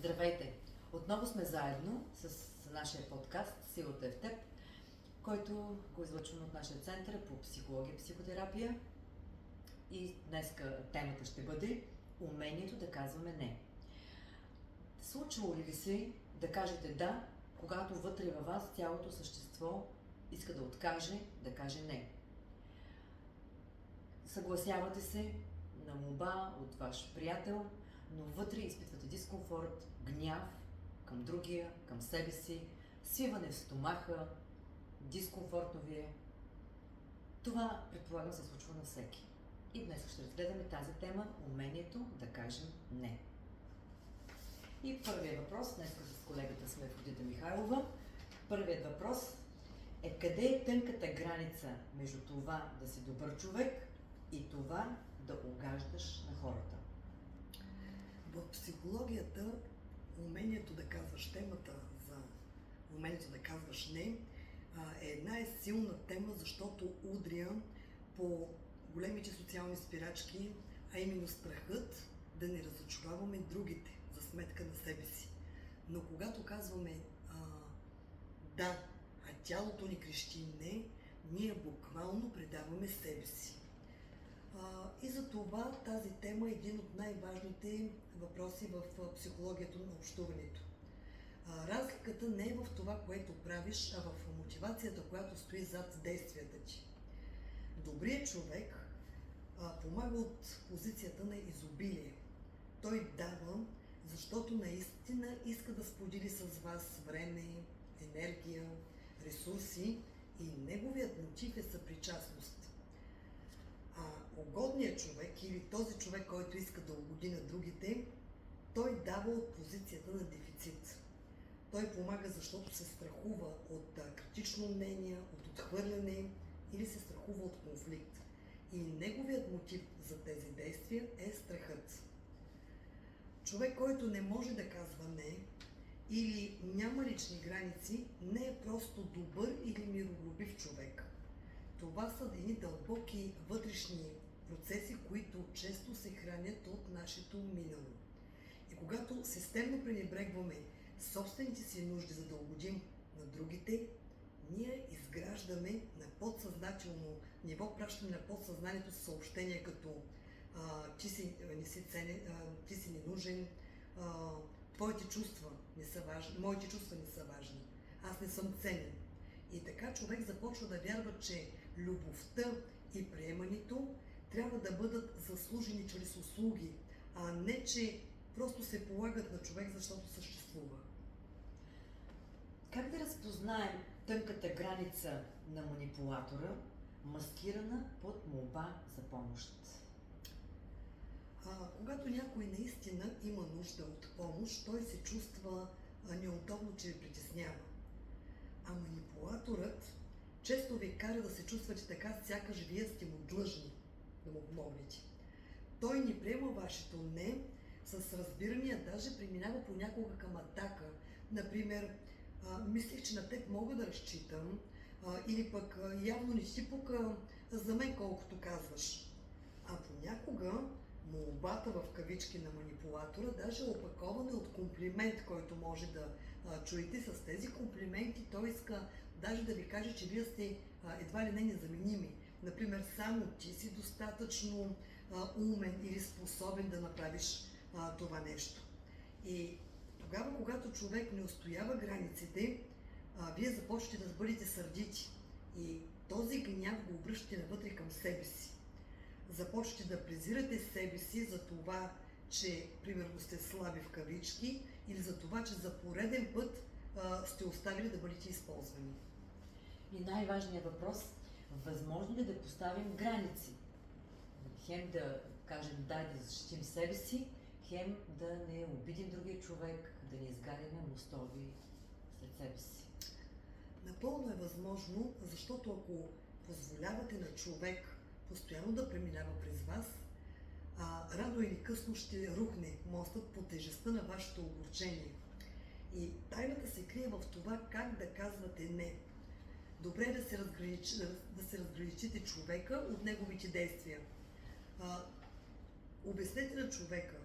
Здравейте! Отново сме заедно с нашия подкаст "Силата е в теб", който го излъчваме от нашия център по психология и психотерапия. И днеска темата ще бъде умението да казваме не. Случвало ли ви се да кажете да, когато вътре във вас цялото същество иска да откаже, да каже не? Съгласявате се на молба от ваш приятел, но вътре изпитвате дискомфорт, гняв към другия, към себе си, свиване в стомаха, дискомфортно ви е. Това, предполагам, се случва на всеки. И днес ще разгледаме тази тема – умението да кажем не. И първият въпрос, днес с колегата сме Афродита Михайлова. Първият въпрос е: къде е тънката граница между това да си добър човек и това да угаждаш на хората? В психологията умението да казваш, темата за умението да казваш не е една силна тема, защото удря по големите социални спирачки, а именно страхът да не разочароваме другите за сметка на себе си. Но когато казваме да, а тялото ни крещи не, ние буквално предаваме себе си. И за това тази тема е един от най-важните въпроси в психологията на общуването. Разликата не е в това, което правиш, а в мотивацията, която стои зад действията ти. Добрият човек помага от позицията на изобилие. Той дава, защото наистина иска да сподели с вас време, енергия, ресурси и неговият мотив е съпричастност. Угодният човек или този човек, който иска да угоди на другите, той дава от позицията на дефицит. Той помага, защото се страхува от критично мнение, от отхвърляне или се страхува от конфликт. И неговият мотив за тези действия е страхът. Човек, който не може да казва не или няма лични граници, не е просто добър или миролюбив човек. Това са едни дълбоки вътрешни процеси, които често се хранят от нашето минало. И когато системно пренебрегваме собствените си нужди, за да угодим на другите, ние изграждаме на подсъзнателно ниво, пращаме на подсъзнанието съобщения като ти си не си ценен, ти си ненужен, твоите чувства не са важни, моите чувства не са важни, аз не съм ценен. И така човек започва да вярва, че любовта и приемането трябва да бъдат заслужени чрез услуги, а не че просто се полагат на човек, защото съществува. Как да разпознаем тънката граница на манипулатора, маскирана под молба за помощ? Когато някой наистина има нужда от помощ, той се чувства неудобно, че ви притеснява. А манипулаторът често ви кара да се чувствате така, сякаш вие сте му длъжни да му помогнете. Той не приема вашето не с разбирания, даже преминава понякога към атака. Например, мислех, че на теб мога да разчитам, или пък явно не си пука за мен колкото казваш. А понякога молбата в кавички на манипулатора даже е опакована от комплимент, който може да чуете. С тези комплименти той иска даже да ви каже, че вие сте едва ли не незаменими. Например, само ти си достатъчно умен или способен да направиш това нещо. И тогава, когато човек не устоява границите, вие започвате да бъдете сърдити. И този гняв го обръщате навътре към себе си. Започвате да презирате себе си за това, че примерно сте слаби в кавички, или за това, че за пореден път сте оставили да бъдете използвани. И най-важният въпрос: възможно ли да поставим граници? Хем да кажем да, да защитим себе си, хем да не обидим другия човек, да не изгаряме мостови след себе си. Напълно е възможно, защото ако позволявате на човек постоянно да преминава през вас, рано или късно ще рухне мостът по тежестта на вашето огорчение. И тайната се крие в това как да казвате не. Добре е да се разграничите човека от неговите действия. Обяснете на човека,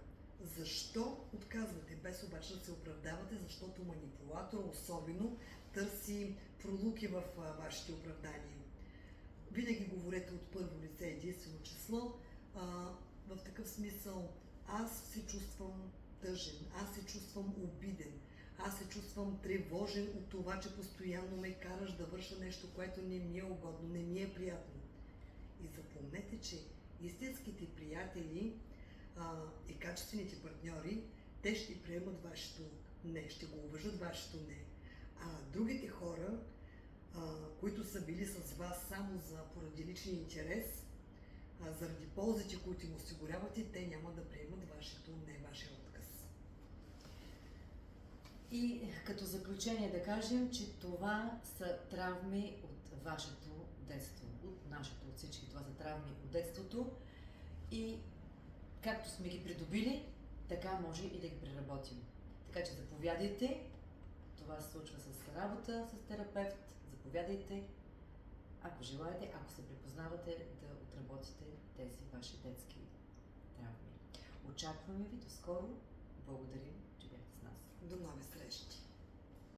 Защо отказвате, без обаче да се оправдавате, защото манипулатор особено търси пролуки в вашите оправдания. Винаги говорете от първо лице единствено число. В такъв смисъл аз се чувствам тъжен, аз се чувствам обиден, аз се чувствам тревожен от това, че постоянно ме караш да върша нещо, което не ми е угодно, не ми е приятно. И запомнете, че истинските приятели и качествените партньори, те ще приемат вашето не, ще го уважат вашето не. А другите хора, които са били с вас само поради личен интерес, заради ползите, които им осигурявате, те няма да приемат вашето не, вашия отказ. И като заключение да кажем, че това са травми от вашето детство, от нашето, от всички. Това са травми от детството и както сме ги придобили, така може и да ги преработим. Така че заповядайте, това се случва с работа с терапевт, заповядайте, ако желаете, ако се припознавате, да отработите тези ваши детски травми. Очакваме ви до скоро. Благодарим, че бяхте с нас. До нови срещи!